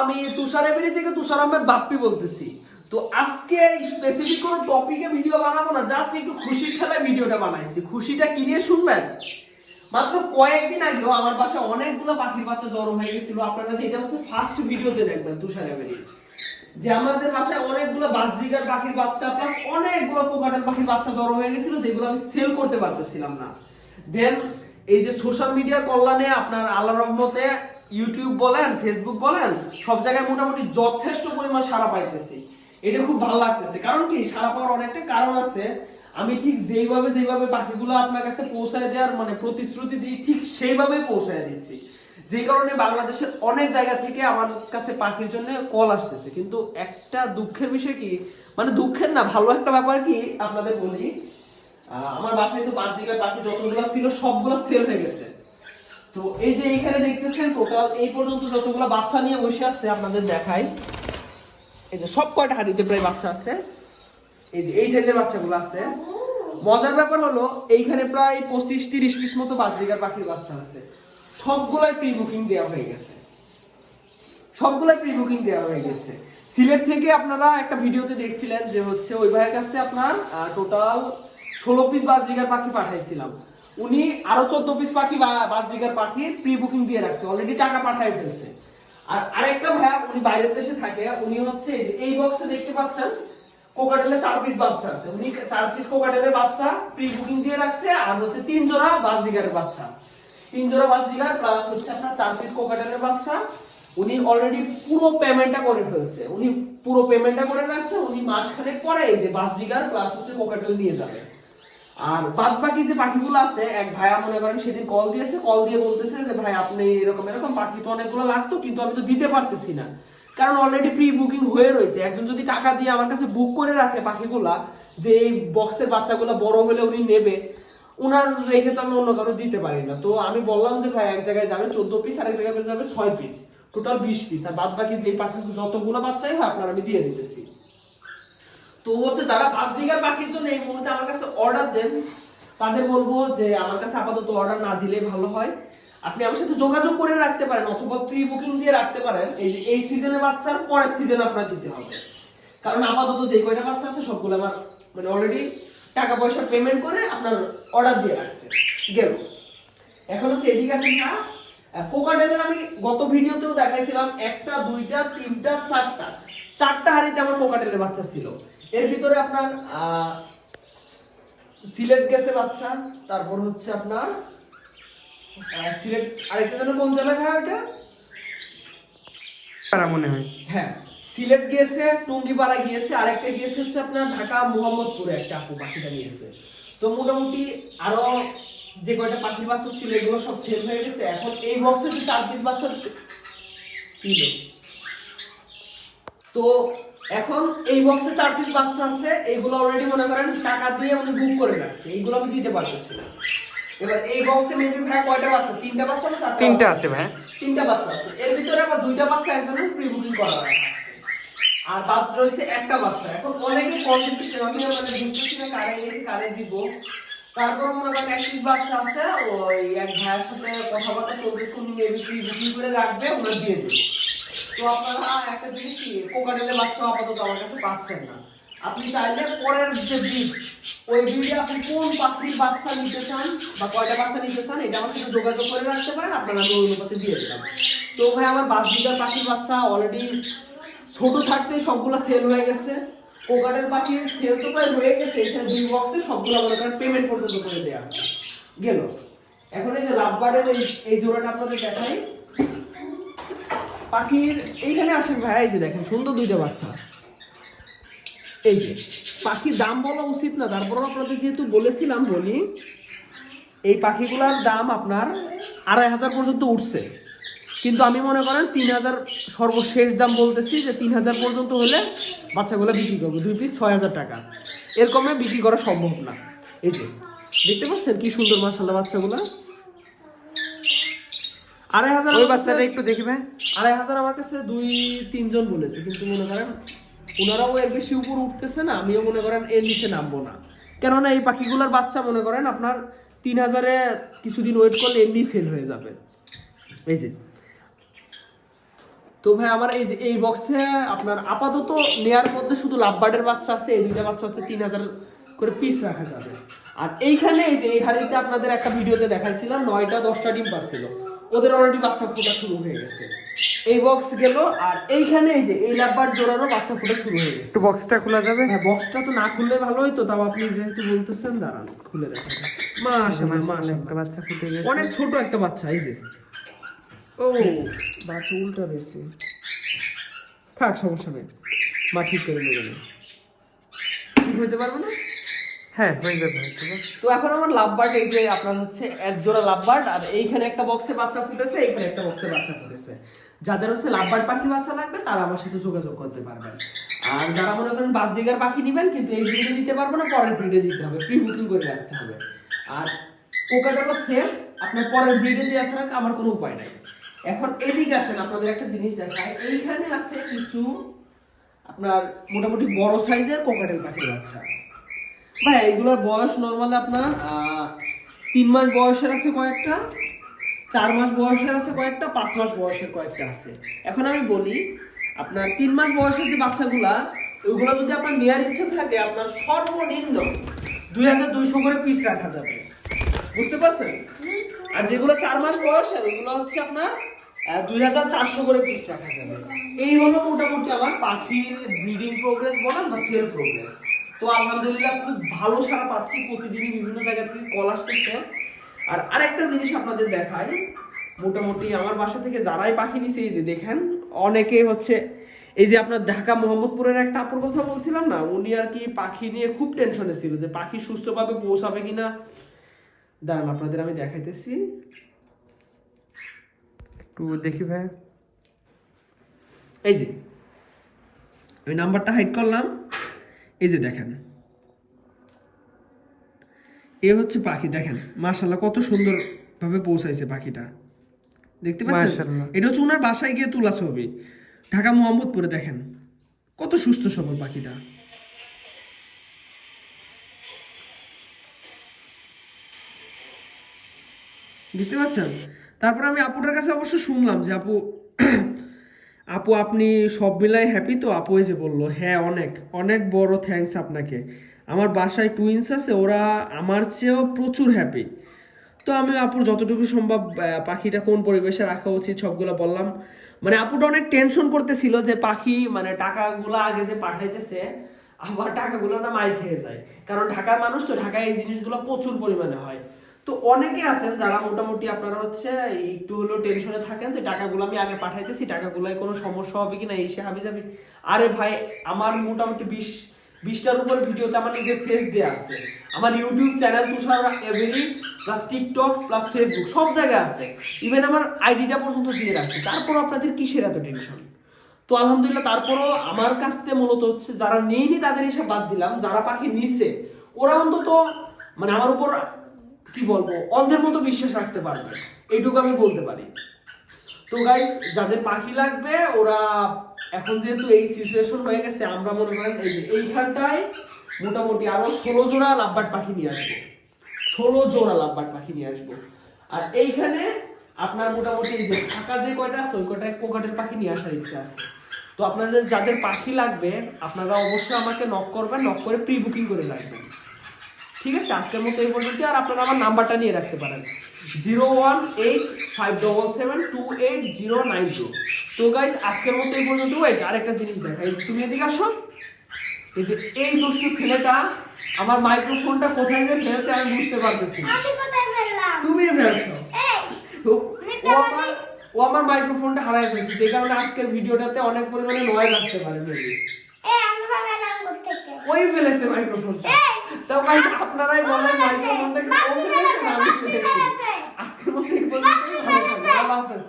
আমি তুষার এবিডি থেকে তুষার আহমেদ বাপ্পি বলতেছি। তো আজকে স্পেসিফিক কোনো টপিকে ভিডিও বানাবো না, জাস্ট একটু খুশির খেলায় ভিডিওটা বানাইছি। খুশিটা কি নিয়ে শুনবেন? মাত্র কয়েকদিন আগেও আমার বাসায় অনেকগুলো পাখির বাচ্চা জড়ো হয়ে গেছিল। আপনারা যে এটা হচ্ছে ফার্স্ট ভিডিওতে দেখবেন তুষার এবিডি, যে আমাদের বাসায় অনেকগুলো বাজরিগার পাখির বাচ্চা প্লাস অনেকগুলো কোকাটেল পাখির বাচ্চা জড়ো হয়ে গেছিল, যেগুলো আমি সেল করতে পারতেছিলাম না। দেন এই যে সোশ্যাল মিডিয়ার কল্যাণে আপনার আল্লাহর রহমতে ইউটিউব বলেন, ফেসবুক বলেন, সব জায়গায় মোটামুটি যথেষ্ট পরিমাণ সাড়া পাইতেছি। এটা খুব ভালো লাগতেছে। কারণ কি, সাড়া পাওয়ার অনেকটা কারণ আছে। আমি ঠিক যেইভাবে পাখিগুলো আপনার কাছে পৌঁছায় দেওয়ার মানে প্রতিশ্রুতি দিই, ঠিক সেইভাবেই পৌঁছায় দিচ্ছি। যে কারণে বাংলাদেশের অনেক জায়গা থেকে আমার কাছে পাখির জন্য কল আসতেছে। কিন্তু একটা দুঃখের বিষয় কি, মানে দুঃখের না, ভালো একটা ব্যাপার কি আপনাদের বলি, আমার বাসায় তো বাজরিগার পাখি যতগুলো ছিল সবগুলো সেল হয়ে গেছে। তো এই যে এখানে দেখতেছেন টোটাল এই পর্যন্ত যতগুলো বাচ্চা নিয়ে বসে আছে আপনাদের দেখাই। এই যে সব কয়টা হাড়িতে প্রায় বাচ্চা আছে, এই যে এই সাইজের বাচ্চাগুলো আছে। মজার ব্যাপার হলো এইখানে প্রায় 25-30 পিস মতো বাজরিগার পাখির বাচ্চা আছে। সবগুলাই প্রি বুকিং দেওয়া হয়ে গেছে, সিলেট থেকে আপনারা একটা ভিডিওতে দেখছিলেন যে হচ্ছে ওই ভাইয়ের কাছে আপনার টোটাল 16 পিস বাজরিগার পাখি পাঠাইছিলাম। উনি আরো 14 পিস পাখি বাজরিগার পাখির প্রি বুকিং দিয়ে রাখছে, অলরেডি টাকা পাঠাই ফেলছে। আর আরেকটা ভাইয়া উনি বাইরের দেশে থাকে, উনি হচ্ছে এই বক্সে দেখতে পাচ্ছেন কোকাটেলের 4 পিস বাচ্চা আছে। উনি 4 পিস কোকাটেলের বাচ্চা প্রি বুকিং দিয়ে রাখছে, আর হচ্ছে 3 জোড়া বাজরিগারের বাচ্চা, 3 জোড়া বাজরিগার প্লাস হচ্ছে আপনার 4 পিস কোকাটেলের বাচ্চা উনি অলরেডি পুরো পেমেন্টটা করে ফেলছে। উনি পুরো পেমেন্টটা করে রাখছে। উনি মাসখানেক পরে এই যে বাজরিগার প্লাস হচ্ছে কোকাটেল নিয়ে যাবে। আর বাদ বাকি যে পাখিগুলো আছে, এক ভাইয়া মনে করেন সেদিন কল দিয়েছে, কল দিয়ে বলতেছে যে ভাই আপনি এরকম পাখি তো অনেকগুলো লাগতো, কিন্তু আমি তো দিতে পারতেছি না, কারণ অলরেডি প্রি বুকিং হয়ে রয়েছে। একজন যদি টাকা দিয়ে আমার কাছে বুক করে রাখে পাখিগুলা, যে এই বক্সের বাচ্চাগুলো বড় হলে উনি নেবে, উনার রেখে তো আমি অন্য কারো দিতে পারি না। তো আমি বললাম যে ভাই এক জায়গায় যাবে 14 পিস, আর এক জায়গায় যাবে 6 পিস, টোটাল 20 পিস, আর বাদ বাকি যে পাখি যতগুলো বাচ্চাই হয় আপনার আমি দিয়ে দিতেছি। তো হচ্ছে যারা বাজরিগার পাখির জন্য এই মুহূর্তে আমার কাছে অর্ডার দেন, তাদের বলবো যে আমার কাছে আপাতত অর্ডার না দিলে ভালো হয়। আপনি আমার সাথে যোগাযোগ করে রাখতে পারেন অথবা প্রি বুকিং দিয়ে রাখতে পারেন। এই যে এই সিজনে বাচ্চার পরের সিজনে আপনার দিতে হবে, কারণ আপাতত যে কয়টা বাচ্চা আছে সবগুলো আমার মানে অলরেডি টাকা পয়সা পেমেন্ট করে আপনার অর্ডার দিয়ে রাখছে গেল। এখন হচ্ছে এদিকে আসেন না, কোকাটেলের আমি গত ভিডিওতেও দেখাইছিলাম 1টা 2টা 3টা 4টা হাড়িতে আমার কোকাটেলের বাচ্চা ছিল। এর ভিতরে আপনার সিলেট গেছে বাচ্চা, তারপর হচ্ছে আপনার সিলেট আরেকটা যেন কোন জায়গায় হয় ওটা মনে হয়, হ্যাঁ সিলেট গিয়েছে, টুঙ্গিপাড়া গিয়েছে, আরেকটা গিয়েছে হচ্ছে আপনার ঢাকা মোহাম্মদপুরে একটা আপু পাখিটা নিয়েছে। তো মোটামুটি আরো যে কয়টা পাখির বাচ্চা ছিল এগুলো সব সেল হয়ে গেছে। এখন এই বক্সে যে 4 পিস বাচ্চা ছিল, তো এখন এই বক্সে 4 পিস বাচ্চা আছে, এইগুলো অলরেডি মনে করেন টাকা দিয়ে উনি বুক করে রাখছে, এইগুলো আমি দিতে পারতেছি না। এবার এই বক্সে মেবি ভাই কয়টা বাচ্চা, 3টা বাচ্চা না 4টা? 3টা আছে ভাই, 3টা বাচ্চা আছে। এর ভিতরে আবার 2টা বাচ্চা একজনের প্রি বুকিং করা আছে, আর বাদ রয়েছে একটা বাচ্চা। এখন অনেকে কল দিতেছে, আমি মানে বুঝতেছি না কারে দিব। তারপর মনে করেন 1 পিস বাচ্চা আছে, ওই এক ভাইয়ের সাথে কথাবার্তা চলতেছে, উনি মেবি প্রি বুকিং করে রাখবে, ওনার দিয়ে দেবে। তো আপনারা একটা জিনিস কি, কোকাটেলের বাচ্চা আপাতত আমার কাছে পাচ্ছেন না। আপনি চাইলে পরের যে বিট, ওই বিটে আপনি কোন পাখির বাচ্চা নিতে চান বা কয়টা বাচ্চা নিতে চান এটা আমার সাথে যোগাযোগ করে রাখতে পারেন, আপনারা আমি অনুপাতে দিয়ে দিলাম। তো ভাই আমার বাজরিগার পাখির বাচ্চা অলরেডি ছোট থাকতে সবগুলো সেল হয়ে গেছে। কোকাটেল পাখির সেল তো প্রায় হয়ে গেছে, এখানে 2 বক্সে সবগুলো মনে করেন পেমেন্ট পর্যন্ত করে দেওয়া আছে গেল। এখন এই যে লাভবার্ডের এই জোড়াটা আপনাদের দেখাই। পাখির এইখানে আসেন ভাই, এই যে দেখেন সুন্দর 2টা বাচ্চা। এই যে পাখির দাম বলা উচিত না, তারপরও আপনাদের যেহেতু বলেছিলাম বলি, এই পাখিগুলোর দাম আপনার 2500 পর্যন্ত উঠছে, কিন্তু আমি মনে করেন 3000 সর্বশেষ দাম বলতেছি, যে 3000 পর্যন্ত হলে বাচ্চাগুলো বিক্রি করবো। 2 পিস 6000 টাকা, এর কমে বিক্রি করা সম্ভব না। এই যে দেখতে পাচ্ছেন কি সুন্দর মাশাআল্লাহ বাচ্চাগুলো। 2500 ওই বাচ্চাটা একটু দেখবে। 2500 আমার কাছে 2-3 জন বলেছে, কিন্তু মনে করেন ওনারাও এর বেশি উপর উঠতেছে না, আমিও মনে করেন এর নিচে নামবো না। কেননা এই পাখিগুলোর বাচ্চা মনে করেন আপনার 3000-এ কিছুদিন ওয়েট করলে এমনি সেল হয়ে যাবে। এই যে তো ভাই আমার এই যে এই বক্সে আপনার আপাতত নেয়ার মধ্যে শুধু লাভবার্ডের বাচ্চা আছে, এই দুইটা বাচ্চা হচ্ছে 3000 করে পিস রাখা যাবে। আর এইখানে এই যে এই হাড়িতে আপনাদের একটা ভিডিওতে দেখাইছিলাম 9টা 10টা ডিম পারছিল, ওদের অলরেডি বাচ্চা ফোটা শুরু হয়ে গেছে। এই বক্স গেল, আর এইখানে এই যে এই লাভবার্ড জোড়ারও বাচ্চা ফোটা শুরু হয়ে গেছে। তো বক্সটা খোলা যাবে? হ্যাঁ, বক্সটা তো না খুললে ভালো হতো, তাও আপনি যেহেতু বলতেছেন দাঁড়ান খুলে দেখা যায়। মাশাআল্লাহ একটা বাচ্চা ফুটে গেছে, অনেক ছোট একটা বাচ্চা। এই যে ও বাচ্চা উল্টা রয়েছে, থাক সমস্যা নেই, মা ঠিক করে নেবে না, ঠিক হইতে পারবে না। হ্যাঁ হয়ে যাবে। তো এখন আমার লাভবার্ড এই যে আপনার হচ্ছে এক জোড়া লাভবার্ড, আর এইখানে একটা বক্সে বাচ্চা ফুটেছে, এইখানে একটা বক্সে বাচ্চা ফুটেছে। যাদের হচ্ছে লাভবার্ড পাখি বাচ্চা লাগবে তারা আমার সাথে যোগাযোগ করতে পারবেন। আর যারা মনে করেন বাজরিগার পাখি নেবেন কিন্তু এই ব্রিডে দিতে পারবো না, পরের ব্রিডে দিতে হবে, প্রি বুকিং করে রাখতে হবে। আর কোকাটারও সেম, আপনার পরের ব্রিডে দিয়ে আসার আমার কোনো উপায় নাই। এখন এদিকে আসেন, আপনাদের একটা জিনিস দেখায়। এইখানে আছে কিছু আপনার মোটামুটি বড় সাইজের কোকাটেল পাখির বাচ্চা। ভাই এগুলোর বয়স নর্মালি আপনার 3 মাস বয়সের আছে কয়েকটা, 4 মাস বয়সের আছে কয়েকটা, 5 মাস বয়সের কয়েকটা আছে। এখন আমি বলি আপনার 3 মাস বয়সের যে বাচ্চাগুলা, ওইগুলো যদি আপনার নেওয়ার ইচ্ছে থাকে আপনার সর্বনিম্ন 2200 করে পিস রাখা যাবে, বুঝতে পারছেন? আর যেগুলো 4 মাস বয়সের ওইগুলো হচ্ছে আপনার 2400 করে পিস রাখা যাবে। এই হলো মোটামুটি আমার পাখির ব্রিডিং প্রোগ্রেস বলেন বা সেল প্রোগ্রেস। তো আলহামদুলিল্লাহ খুব ভালো সাড়া পাচ্ছি, প্রতিদিনই বিভিন্ন জায়গা থেকে কল আসতেছে। আর আরেকটা জিনিস আপনাদের দেখাই, মোটামুটি আমার বাসা থেকে যারাই পাখি নিছে এই যে দেখেন, অনেকে হচ্ছে এই যে আপনার ঢাকা মোহাম্মদপুরের একটা আপুর কথা বলছিলাম না, উনি আর কি পাখি নিয়ে খুব টেনশনে ছিল যে পাখি সুস্থভাবে পৌঁছাবে কিনা। দাঁড়ান আপনাদের আমি দেখাইতেছি, একটু দেখি ভাই। এই যে ওই নাম্বারটা হাইড করলাম, এই যে দেখেন এ হচ্ছে পাখি, দেখেন মাশাআল্লাহ কত সুন্দর ভাবে পৌঁছাইছে পাখিটা, দেখতে পাচ্ছেন? এটা হচ্ছে ওনার বাসায় গিয়ে তোলা ছবি, ঢাকা মোহাম্মদপুরে। দেখেন কত সুস্থ সবল পাখিটা, দেখতে পাচ্ছেন? তারপর আমি আপুটার কাছে অবশ্য শুনলাম যে আপু আপু আপনি সব মিলাই হ্যাপি তো? আপু এই যে বললো হ্যাঁ অনেক অনেক বড় থ্যাঙ্কস আপনাকে, আমার বাসায় টুইন্স আছে, ওরা আমার চেয়েও প্রচুর হ্যাপি। তো আমি আপুর যতটুকু সম্ভব পাখিটা কোন পরিবেশে রাখা উচিত সবগুলো বললাম। মানে আপুটা অনেক টেনশন করতেছিল যে পাখি মানে টাকাগুলো আগে যে পাঠাইতেছে আবার টাকাগুলো না মাই খেয়ে যায়, কারণ ঢাকার মানুষ তো, ঢাকায় এই জিনিসগুলো প্রচুর পরিমাণে হয়। তো অনেকে আছেন যারা মোটামুটি আপনারা হচ্ছে একটু হলেও টেনশনে থাকেন যে টাকাগুলো আমি আগে পাঠাইতেছি, টাকাগুলোয় কোনো সমস্যা হবে কিনা, এসে হাবি যাবি। আরে ভাই আমার মোটামুটি 20টার উপরে ভিডিওতে আমার নিজের ফেস দেয়া আছে, আমার ইউটিউব চ্যানেল তুষার এভেরি প্লাস টিকটক প্লাস ফেসবুক সব জায়গায় আছে, ইভেন আমার আইডিটা পর্যন্ত দিয়ে রাখছি। তারপর আপনাদের কিসের এত টেনশন? তো আলহামদুলিল্লাহ তারপরও আমার কাছ থেকে মূলত হচ্ছে যারা নেইনি তাদের হিসাব বাদ দিলাম, যারা পাখি নিছে ওরা অন্তত মানে আমার উপর কি বলবো অন্ধের মতো বিশ্বাস রাখতে পারবে, এইটুকু আমি বলতে পারি। তো গাইস যাদের পাখি লাগবে ওরা এখন যেহেতু এই সিচুয়েশন হয়ে গেছে, আমরা মনে করেন এই যে এইখানটায় মোটামুটি আরো 16 জোড়া লাভবার্ড পাখি নিয়ে আসবো, 16 জোড়া লাভবার্ড পাখি নিয়ে আসবো। আর এইখানে আপনার মোটামুটি এই যে ফাঁকা যে কয়টা আছে ওই কয়টায় কোকাটেল পাখি নিয়ে আসার ইচ্ছা আছে। তো আপনাদের যাদের পাখি লাগবে আপনারা অবশ্যই আমাকে নক করবেন, নক করে প্রি বুকিং করে রাখবেন, ঠিক আছে? আজকের মতো এই পর্যন্ত। আর আপনারা আমার নাম্বারটা নিয়ে রাখতে পারেন 01857228092। তো গাইস আজকের মতো এই পর্যন্ত। ওয়েট আরেকটা জিনিস দেখা, এই তুমি এদিকে আসো, এই যে এই দুষ্টু ছেলেটা আমার মাইক্রোফোনটা কোথায় যে ফেলছে আমি বুঝতে পারতেছি না। আমি কোথায় ফেললাম? তুমি ফেলছো। এই ও আমার মাইক্রোফোনটা হারায় ফেলছে, যে কারণে আজকের ভিডিওটাতে অনেক পরিমাণে নয়েজ আসতে পারে। আমি ফেললাম কোত্থেকে? ওই ফেলেছে মাইক্রোফোনটা। তো গাইস আপনারাই বলেন মাইক্রোফোনটা কি ও ফেলেছে না আমি ফেলেছি? আজকের মতো এই পর্যন্ত। ভালো থাকবেন, আল্লাহ হাফেজ।